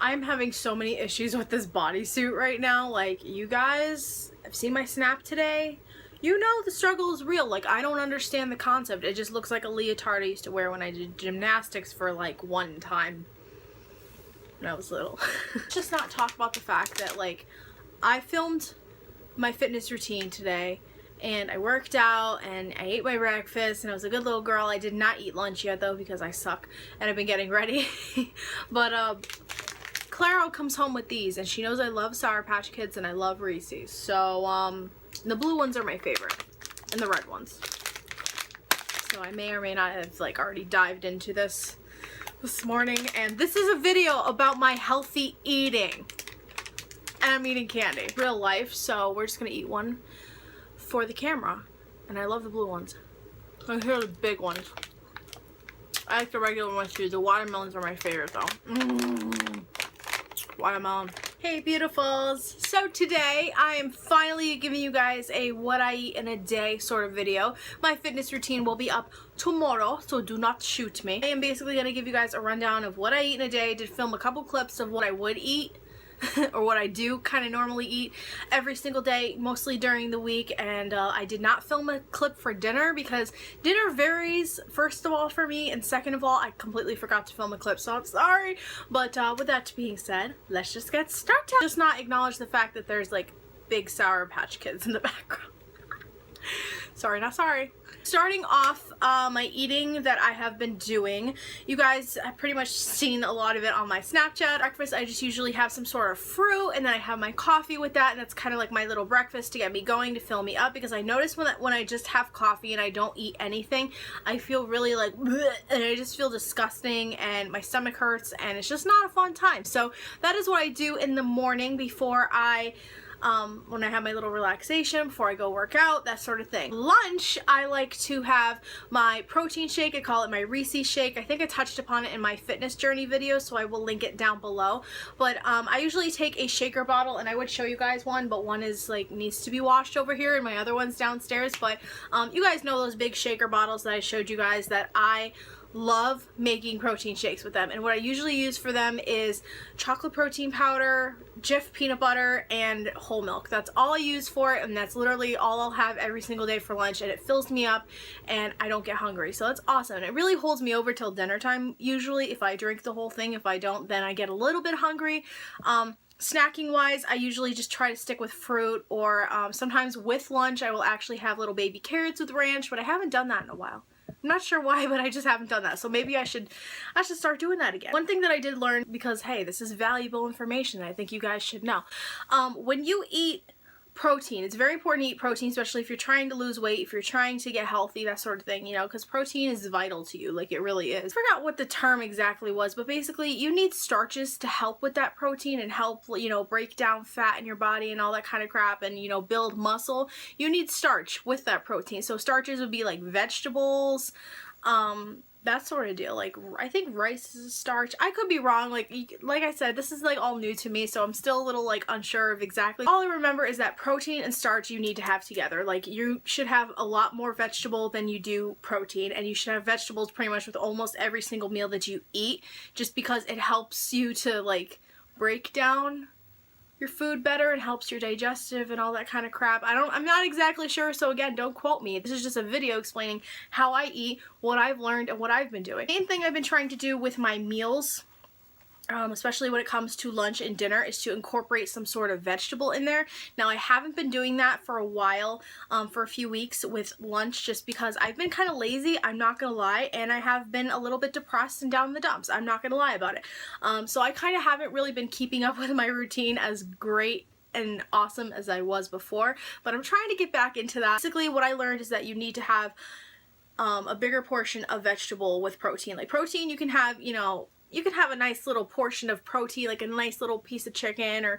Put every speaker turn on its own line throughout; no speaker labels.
I'm having so many issues with this bodysuit right now. Like, you guys have seen my snap today. You know the struggle is real. Like, I don't understand the concept. It just looks like a leotard I used to wear when I did gymnastics for like one time when I was little. Let's just not talk about the fact that, like, I filmed my fitness routine today and I worked out and I ate my breakfast and I was a good little girl. I did not eat lunch yet though because I suck and I've been getting ready. But Claro comes home with these and she knows I love Sour Patch Kids and I love Reese's. So the blue ones are my favorite and the red ones. So I may or may not have like already dived into this morning, and this is a video about my healthy eating. And I'm eating candy. Real life, so we're just gonna eat one for the camera. And I love the blue ones. And here are the big ones. I like the regular ones too. The watermelons are my favorite though. Watermelon. Hey beautifuls! So today I am finally giving you guys a what I eat in a day sort of video. My fitness routine will be up tomorrow, so do not shoot me. I am basically going to give you guys a rundown of what I eat in a day. I did film a couple clips of what I would eat or what I do kind of normally eat every single day, mostly during the week, and I did not film a clip for dinner because dinner varies, first of all, for me, and second of all, I completely forgot to film a clip, so I'm sorry. But with that being said, let's just get started. Just not acknowledge the fact that there's like big Sour Patch Kids in the background. Sorry, not sorry. Starting off my eating that I have been doing, you guys have pretty much seen a lot of it on my Snapchat. Breakfast, I just usually have some sort of fruit and then I have my coffee with that, and that's kind of like my little breakfast to get me going, to fill me up, because I notice when I just have coffee and I don't eat anything, I feel really like bleh, and I just feel disgusting and my stomach hurts and it's just not a fun time. So that is what I do in the morning before when I have my little relaxation, before I go work out, that sort of thing. Lunch, I like to have my protein shake. I call it my Reese's shake. I think I touched upon it in my fitness journey video, so I will link it down below. But I usually take a shaker bottle, and I would show you guys one, but one is like needs to be washed over here and my other one's downstairs. But you guys know those big shaker bottles that I showed you guys, that I love making protein shakes with them. And what I usually use for them is chocolate protein powder, Jif peanut butter, and whole milk. That's all I use for it, and that's literally all I'll have every single day for lunch, and it fills me up and I don't get hungry. So that's awesome. And it really holds me over till dinner time usually if I drink the whole thing. If I don't, then I get a little bit hungry. Snacking wise, I usually just try to stick with fruit, or sometimes with lunch I will actually have little baby carrots with ranch, but I haven't done that in a while. I'm not sure why, but I just haven't done that. So maybe I should start doing that again. One thing that I did learn, because hey, this is valuable information that I think you guys should know. When you eat protein, it's very important to eat protein, especially if you're trying to lose weight, if you're trying to get healthy, that sort of thing, you know, because protein is vital to you, like it really is. I forgot what the term exactly was, but basically you need starches to help with that protein and help, you know, break down fat in your body and all that kind of crap, and, you know, build muscle. You need starch with that protein. So starches would be like vegetables, that sort of deal. Like, I think rice is a starch. I could be wrong. Like I said, this is like all new to me, so I'm still a little like unsure of exactly. All I remember is that protein and starch you need to have together. Like, you should have a lot more vegetable than you do protein, and you should have vegetables pretty much with almost every single meal that you eat, just because it helps you to like break down your food better and helps your digestive and all that kind of crap. I'm not exactly sure, so again, don't quote me. This is just a video explaining how I eat, what I've learned, and what I've been doing. The main thing I've been trying to do with my meals, especially when it comes to lunch and dinner, is to incorporate some sort of vegetable in there. Now, I haven't been doing that for a while, for a few weeks with lunch, just because I've been kind of lazy, I'm not gonna lie, and I have been a little bit depressed and down in the dumps. I'm not gonna lie about it. So I kind of haven't really been keeping up with my routine as great and awesome as I was before, but I'm trying to get back into that. Basically, what I learned is that you need to have a bigger portion of vegetable with protein. Like protein, you can have, you know, you can have a nice little portion of protein, like a nice little piece of chicken or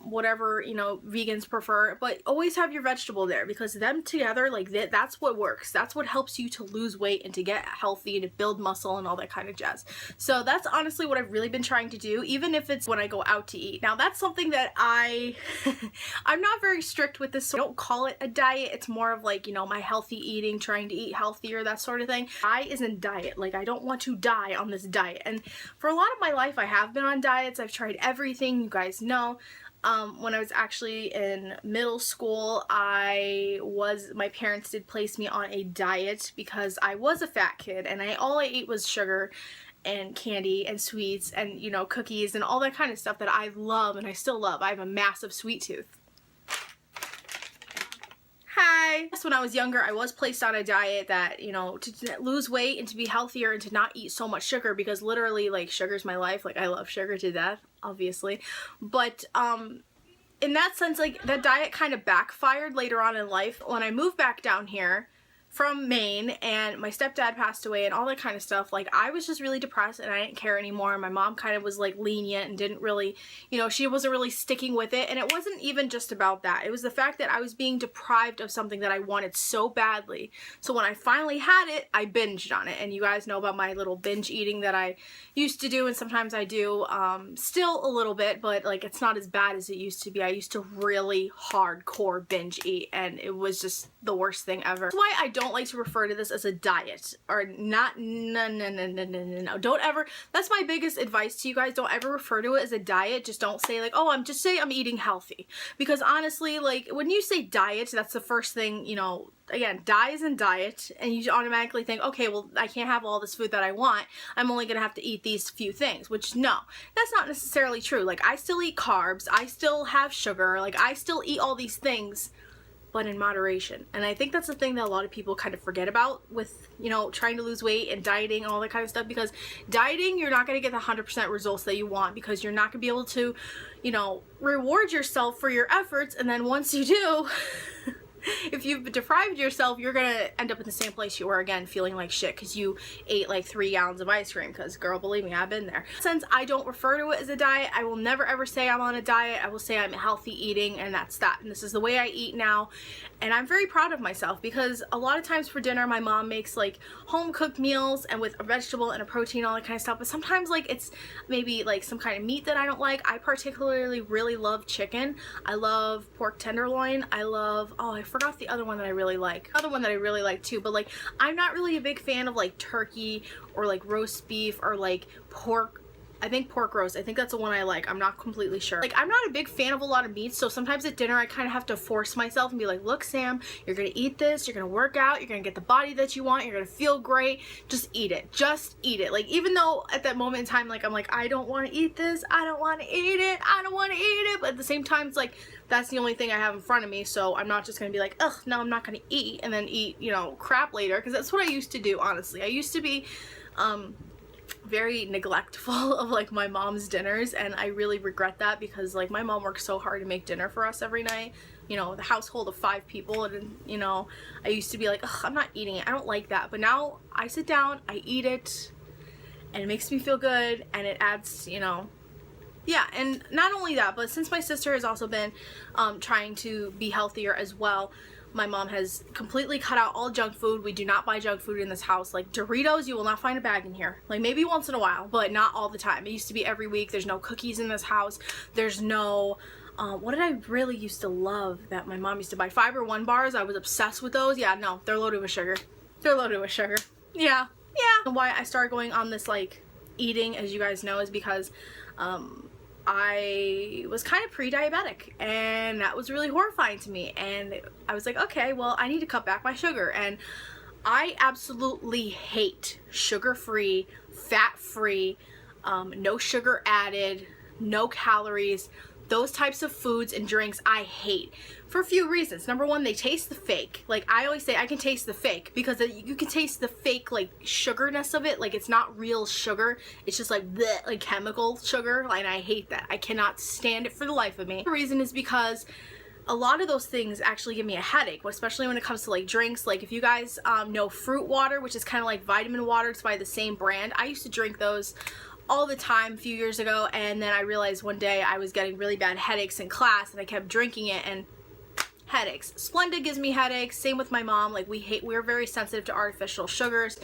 whatever, you know, vegans prefer, but always have your vegetable there, because them together, like, that's what works. That's what helps you to lose weight and to get healthy and to build muscle and all that kind of jazz. So that's honestly what I've really been trying to do, even if it's when I go out to eat. Now that's something that I'm not very strict with this, so I don't call it a diet. It's more of like, you know, my healthy eating, trying to eat healthier, that sort of thing. I isn't diet. Like, I don't want to die on this diet. And for a lot of my life, I have been on diets. I've tried everything, you guys know. When I was actually in middle school, my parents did place me on a diet because I was a fat kid, and all I ate was sugar and candy and sweets and, you know, cookies and all that kind of stuff that I love and I still love. I have a massive sweet tooth. Hi! When I was younger, I was placed on a diet that, you know, to lose weight and to be healthier and to not eat so much sugar, because literally, like, sugar's my life. Like, I love sugar to death, obviously. But, in that sense, like, that diet kind of backfired later on in life. When I moved back down here from Maine and my stepdad passed away and all that kind of stuff, like, I was just really depressed and I didn't care anymore. My mom kind of was like lenient and didn't really, you know, she wasn't really sticking with it. And it wasn't even just about that. It was the fact that I was being deprived of something that I wanted so badly. So when I finally had it, I binged on it. And you guys know about my little binge eating that I used to do, and sometimes I do still a little bit, but like, it's not as bad as it used to be. I used to really hardcore binge eat, and it was just the worst thing ever. That's why I don't like to refer to this as a diet, or not. No, don't ever. That's my biggest advice to you guys. Don't ever refer to it as a diet. Just don't say like, oh, I'm eating healthy, because honestly, like, when you say diet, that's the first thing, you know. Again, diet and diet, and you automatically think, okay, well, I can't have all this food that I want. I'm only gonna have to eat these few things, which no, that's not necessarily true. Like, I still eat carbs, I still have sugar, like, I still eat all these things, but in moderation. And I think that's the thing that a lot of people kind of forget about with, you know, trying to lose weight and dieting and all that kind of stuff, because dieting, you're not gonna get the 100% results that you want, because you're not gonna be able to, you know, reward yourself for your efforts, and then once you do, if you've deprived yourself, you're gonna end up in the same place you were again, feeling like shit because you ate like 3 gallons of ice cream, because girl, believe me, I've been there. Since I don't refer to it as a diet, I will never ever say I'm on a diet. I will say I'm healthy eating, and that's that. And this is the way I eat now, and I'm very proud of myself, because a lot of times for dinner my mom makes like home cooked meals and with a vegetable and a protein, all that kind of stuff, but sometimes like it's maybe like some kind of meat that I don't like. I particularly really love chicken. I love pork tenderloin. I love, oh, I forgot the other one that I really like. Other one that I really like too, but like, I'm not really a big fan of like turkey or like roast beef or like pork. I think pork roast, I think that's the one I like. I'm not completely sure. Like, I'm not a big fan of a lot of meats, so sometimes at dinner I kind of have to force myself and be like, look, Sam, you're gonna eat this, you're gonna work out, you're gonna get the body that you want, you're gonna feel great, just eat it. Just eat it. Like, even though at that moment in time, like, I'm like, I don't want to eat this, I don't want to eat it, I don't want to eat it, but at the same time, it's like, that's the only thing I have in front of me, so I'm not just gonna be like, ugh, no, I'm not gonna eat, and then eat, you know, crap later, because that's what I used to do, honestly. I used to be, very neglectful of like my mom's dinners, and I really regret that, because like my mom worked so hard to make dinner for us every night, you know, the household of 5 people, and you know, I used to be like, ugh, I'm not eating it, I don't like that, but now I sit down, I eat it, and it makes me feel good, and it adds, you know, yeah. And not only that, but since my sister has also been trying to be healthier as well, my mom has completely cut out all junk food. We do not buy junk food in this house. Like Doritos, you will not find a bag in here. Like maybe once in a while, but not all the time. It used to be every week. There's no cookies in this house. There's no, what did I really used to love that my mom used to buy? Fiber One bars. I was obsessed with those. Yeah, no, they're loaded with sugar. They're loaded with sugar. Yeah, yeah. And why I started going on this like eating, as you guys know, is because I was kind of pre-diabetic, and that was really horrifying to me, and I was like, okay, well, I need to cut back my sugar. And I absolutely hate sugar-free, fat-free, no sugar added, no calories, those types of foods and drinks I hate for a few reasons. Number one, they taste the fake. Like I always say, I can taste the fake, because you can taste the fake like sugarness of it. Like it's not real sugar. It's just like bleh, like chemical sugar, and I hate that. I cannot stand it for the life of me. The reason is because a lot of those things actually give me a headache, especially when it comes to like drinks. Like if you guys know fruit water, which is kind of like vitamin water, it's by the same brand. I used to drink those all the time a few years ago, and then I realized one day I was getting really bad headaches in class, and I kept drinking it, and headaches. Splenda gives me headaches. Same with my mom. Like, we're very sensitive to artificial sugars.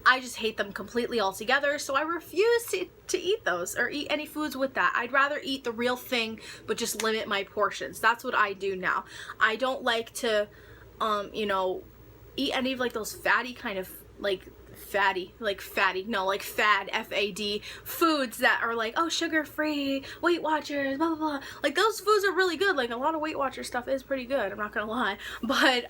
I just hate them completely altogether, so I refuse to eat those or eat any foods with that. I'd rather eat the real thing, but just limit my portions. That's what I do now. I don't like to, you know, eat any of like those fatty kind of like fad, F-A-D, foods that are like, oh, sugar-free, Weight Watchers, blah, blah, blah. Like, those foods are really good. Like, a lot of Weight Watcher stuff is pretty good, I'm not gonna lie. But,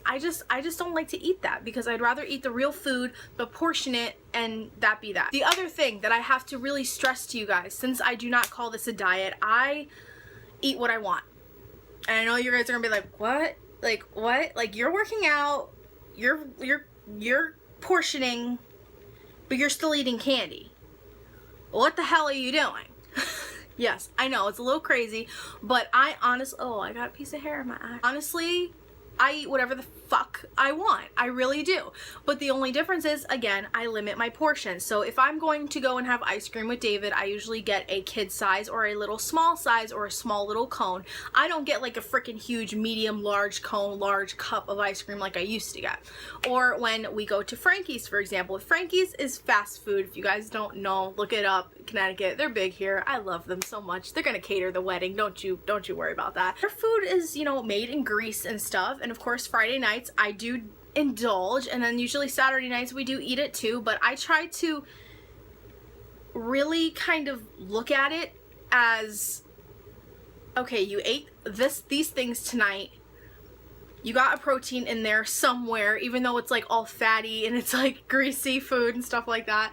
I just don't like to eat that, because I'd rather eat the real food, but portion it, and that be that. The other thing that I have to really stress to you guys, since I do not call this a diet, I eat what I want. And I know you guys are gonna be like, what? Like, what? Like, you're working out, you're portioning, but you're still eating candy. What the hell are you doing? Yes, I know, it's a little crazy, but I honestly, oh, I got a piece of hair in my eye. Honestly, I eat whatever the fuck I want. I really do. But the only difference is, again, I limit my portions. So if I'm going to go and have ice cream with David, I usually get a kid size or a little small size or a small little cone. I don't get like a freaking huge medium large cone, large cup of ice cream like I used to get. Or when we go to Frankie's, for example. Frankie's is fast food. If you guys don't know, look it up. Connecticut, they're big here. I love them so much. They're gonna cater the wedding. Don't you worry about that. Their food is, you know, made in Greece and stuff. And of course, Friday nights I do indulge, and then usually Saturday nights we do eat it too. But I try to really kind of look at it as, okay, you ate these things tonight. You got a protein in there somewhere, even though it's like all fatty and it's like greasy food and stuff like that.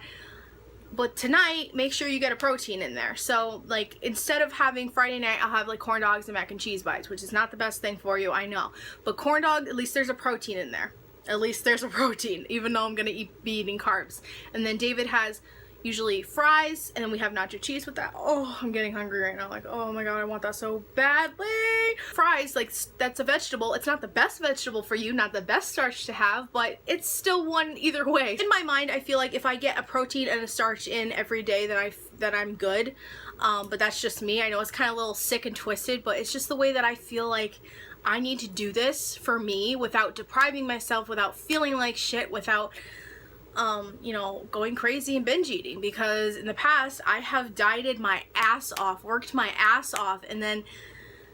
But tonight, make sure you get a protein in there. So, like, instead of having Friday night, I'll have, like, corn dogs and mac and cheese bites, which is not the best thing for you, I know. But corn dog, at least there's a protein in there. At least there's a protein, even though I'm gonna be eating carbs. And then David has usually fries, and then we have nacho cheese with that. Oh, I'm getting hungry right now. Like, oh my god, I want that so badly. Fries, like, that's a vegetable. It's not the best vegetable for you, not the best starch to have, but it's still one either way. In my mind, I feel like if I get a protein and a starch in every day, that I'm good. But that's just me. I know it's kind of a little sick and twisted, but it's just the way that I feel like I need to do this for me without depriving myself, without feeling like shit, without you know, going crazy and binge eating, because in the past I have dieted my ass off, worked my ass off, and then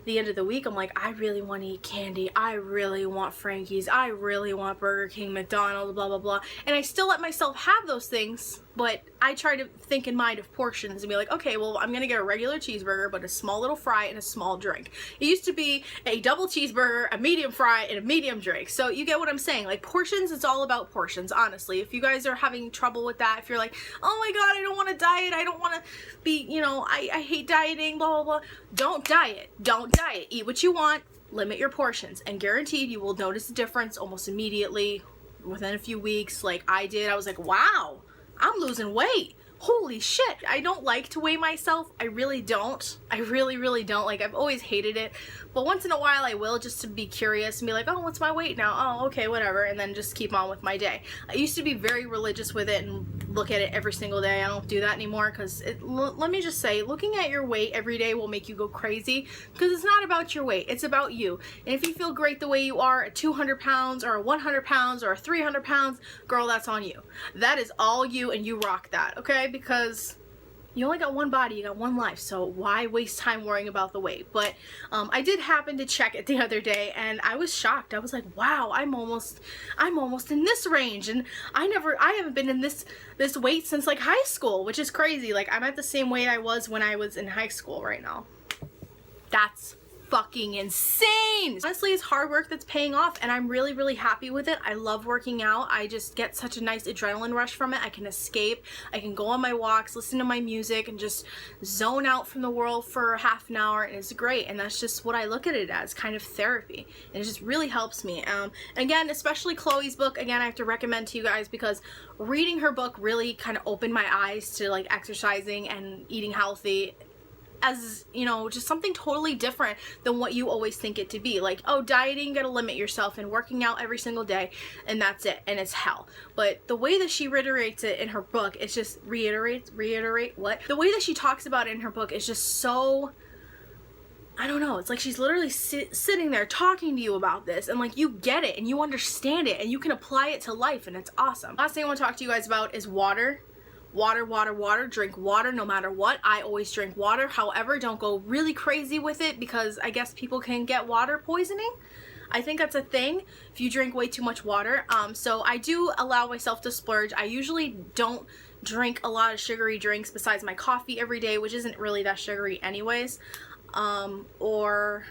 the end of the week I'm like, I really want to eat candy, I really want Frankie's, I really want Burger King, McDonald's, blah blah blah, and I still let myself have those things, but I try to think in mind of portions and be like, okay, well, I'm gonna get a regular cheeseburger, but a small little fry and a small drink. It used to be a double cheeseburger, a medium fry, and a medium drink. So you get what I'm saying. Like, portions, it's all about portions, honestly. If you guys are having trouble with that, if you're like, oh my god, I don't want to diet, I don't want to be, you know, I hate dieting, blah blah blah, don't diet. Don't diet. Eat what you want, limit your portions, and guaranteed you will notice a difference almost immediately within a few weeks. Like I did. I was like, wow, I'm losing weight. Holy shit. I don't like to weigh myself. I really don't. I really don't. Like, I've always hated it. But once in a while I will, just to be curious and be like, oh, what's my weight now? Oh, okay, whatever. And then just keep on with my day. I used to be very religious with it and look at it every single day. I don't do that anymore, because let me just say, looking at your weight every day will make you go crazy, because it's not about your weight. It's about you. And if you feel great the way you are at 200 pounds or 100 pounds or 300 pounds, girl, that's on you. That is all you, and you rock that, okay? Because you only got one body, you got one life, so why waste time worrying about the weight? But I did happen to check it the other day, and I was shocked. I was like, wow, I'm almost in this range, and I haven't been in this weight since like high school, which is crazy. Like, I'm at the same weight I was when I was in high school right now. That's fucking insane. Honestly, it's hard work that's paying off, and I'm really happy with it. I love working out. I just get such a nice adrenaline rush from it. I can escape. I can go on my walks, listen to my music, and just zone out from the world for half an hour, and it's great. And that's just what I look at it as, kind of therapy, and it just really helps me. And again, especially Chloe's book, again, I have to recommend to you guys, because reading her book really kind of opened my eyes to like exercising and eating healthy. as, you know, just something totally different than what you always think it to be. Like, oh, dieting, you gotta limit yourself and working out every single day, and that's it, and it's hell. But the way that she reiterates it in her book, it's just reiterate what? The way that she talks about it in her book is just so, I don't know, it's like she's literally sitting there talking to you about this, and like you get it and you understand it and you can apply it to life, and it's awesome. Last thing I want to talk to you guys about is water. Water, water, water. Drink water no matter what. I always drink water. However, don't go really crazy with it because I guess people can get water poisoning. I think that's a thing if you drink way too much water. So I do allow myself to splurge. I usually don't drink a lot of sugary drinks besides my coffee every day, which isn't really that sugary anyways. Or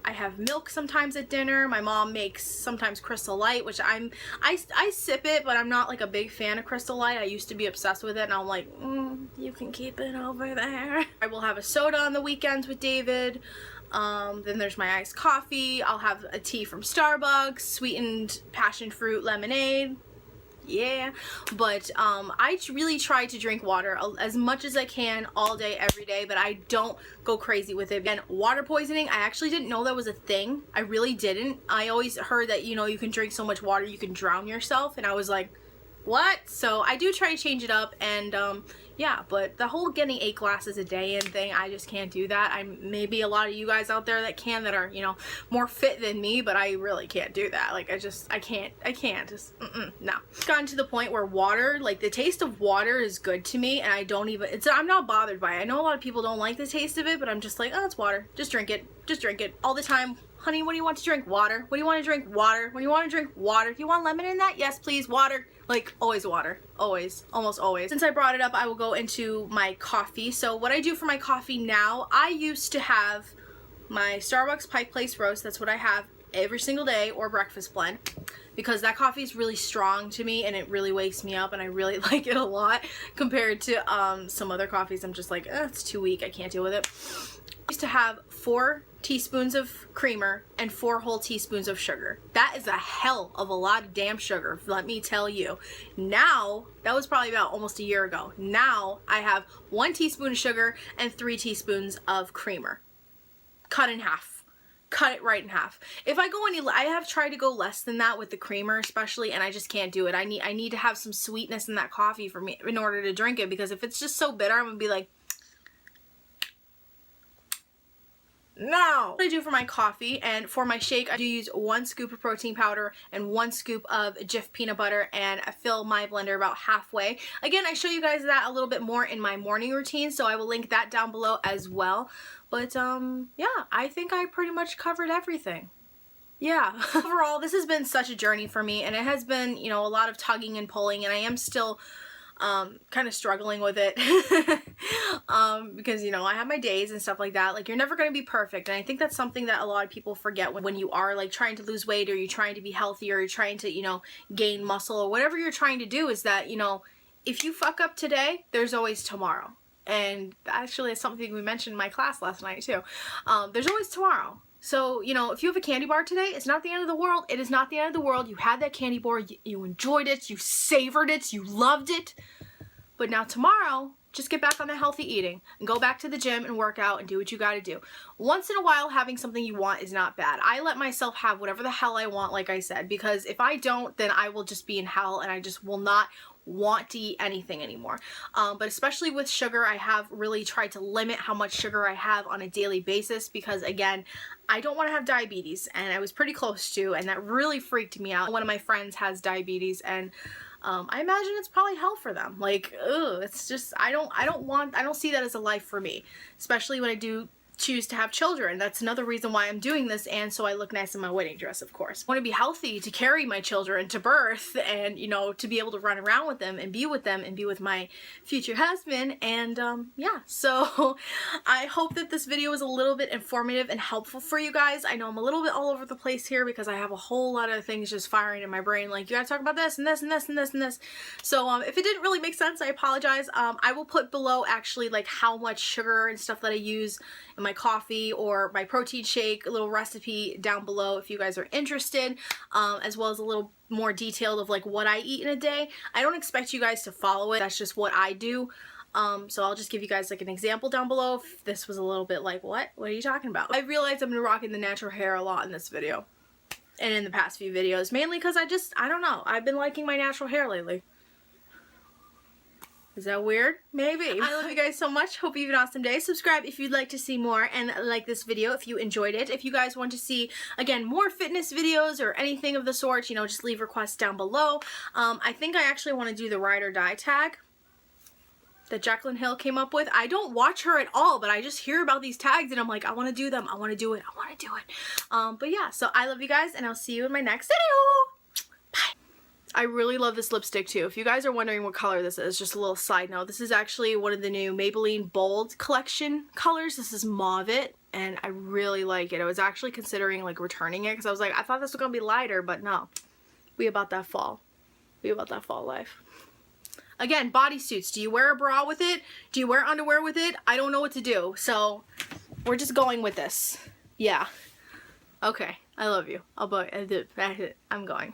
I have milk sometimes at dinner. My mom makes sometimes Crystal Light, which I sip it, but I'm not like a big fan of Crystal Light. I used to be obsessed with it, and I'm like, you can keep it over there. I will have a soda on the weekends with David. Then there's my iced coffee. I'll have a tea from Starbucks, sweetened passion fruit lemonade. Yeah, but I really try to drink water as much as I can all day, every day, but I don't go crazy with it. And water poisoning, I actually didn't know that was a thing. I really didn't. I always heard that, you know, you can drink so much water you can drown yourself, and I was like, what? So I do try to change it up, and yeah, but the whole getting 8 glasses a day in thing, I just can't do that. Maybe a lot of you guys out there that can, that are, you know, more fit than me, but I really can't do that. Like, I can't, just, no. It's gotten to the point where water, like, the taste of water is good to me, and I don't even, I'm not bothered by it. I know a lot of people don't like the taste of it, but I'm just like, oh, it's water. Just drink it all the time. Honey, what do you want to drink? Water. What do you want to drink? Water. What do you want to drink? Water. Do you want lemon in that? Yes, please. Water. Like, always water. Always. Almost always. Since I brought it up, I will go into my coffee. So what I do for my coffee now, I used to have my Starbucks Pike Place Roast. That's what I have every single day, or breakfast blend, because that coffee is really strong to me and it really wakes me up, and I really like it a lot compared to some other coffees. I'm just like, it's too weak. I can't deal with it. I used to have 4 teaspoons of creamer and 4 whole teaspoons of sugar. That is a hell of a lot of damn sugar, let me tell you. Now, that was probably about almost a year ago. Now I have 1 teaspoon of sugar and 3 teaspoons of creamer. Cut in half. Cut it right in half. If I go I have tried to go less than that with the creamer especially, and I just can't do it. I need to have some sweetness in that coffee for me in order to drink it, because if it's just so bitter, I'm gonna be like, no. What I do for my coffee and for my shake, I do use 1 scoop of protein powder and 1 scoop of Jif peanut butter, and I fill my blender about halfway. Again, I show you guys that a little bit more in my morning routine, so I will link that down below as well. But yeah, I think I pretty much covered everything. Yeah, overall, this has been such a journey for me, and it has been, you know, a lot of tugging and pulling, and I am still kind of struggling with it because, you know, I have my days and stuff like that. Like, you're never going to be perfect, and I think that's something that a lot of people forget when you are like trying to lose weight, or you're trying to be healthy, or you're trying to, you know, gain muscle, or whatever you're trying to do, is that, you know, if you fuck up today, there's always tomorrow. And actually, it's something we mentioned in my class last night too. There's always tomorrow. So, you know, if you have a candy bar today, it's not the end of the world. It is not the end of the world. You had that candy bar, you enjoyed it, you savored it, you loved it. But now tomorrow, just get back on the healthy eating and go back to the gym and work out and do what you gotta do. Once in a while, having something you want is not bad. I let myself have whatever the hell I want, like I said, because if I don't, then I will just be in hell, and I just will not want to eat anything anymore. But especially with sugar, I have really tried to limit how much sugar I have on a daily basis, because again, I don't want to have diabetes, and I was pretty close to, and that really freaked me out. One of my friends has diabetes, and I imagine it's probably hell for them. Like, ugh, it's just, I don't see that as a life for me, especially when I do choose to have children. That's another reason why I'm doing this, and so I look nice in my wedding dress, of course. I want to be healthy to carry my children to birth, and, you know, to be able to run around with them and be with my future husband, and yeah, so I hope that this video was a little bit informative and helpful for you guys. I know I'm a little bit all over the place here because I have a whole lot of things just firing in my brain, like, you gotta talk about this and this and this and this and this. So if it didn't really make sense, I apologize. I will put below actually like how much sugar and stuff that I use in my coffee or my protein shake, a little recipe down below if you guys are interested, as well as a little more detailed of like what I eat in a day. I don't expect you guys to follow it. That's just what I do. So I'll just give you guys like an example down below if this was a little bit like, what are you talking about? I realized I've been rocking the natural hair a lot in this video and in the past few videos, mainly because I don't know, I've been liking my natural hair lately. Is that weird? Maybe. I love you guys so much. Hope you have an awesome day. Subscribe if you'd like to see more, and like this video if you enjoyed it. If you guys want to see, again, more fitness videos or anything of the sort, you know, just leave requests down below. I think I actually want to do the ride or die tag that Jaclyn Hill came up with. I don't watch her at all, but I just hear about these tags and I'm like, I want to do them. I want to do it. I want to do it. But yeah, so I love you guys, and I'll see you in my next video. Bye. I really love this lipstick too. If you guys are wondering what color this is, just a little side note, this is actually one of the new Maybelline Bold collection colors. This is Mauve-it, and I really like it. I was actually considering like returning it because I was like, I thought this was gonna be lighter, but no. We about that fall. We about that fall life. Again, bodysuits. Do you wear a bra with it? Do you wear underwear with it? I don't know what to do, so we're just going with this. Yeah. Okay. I love you. I'm going.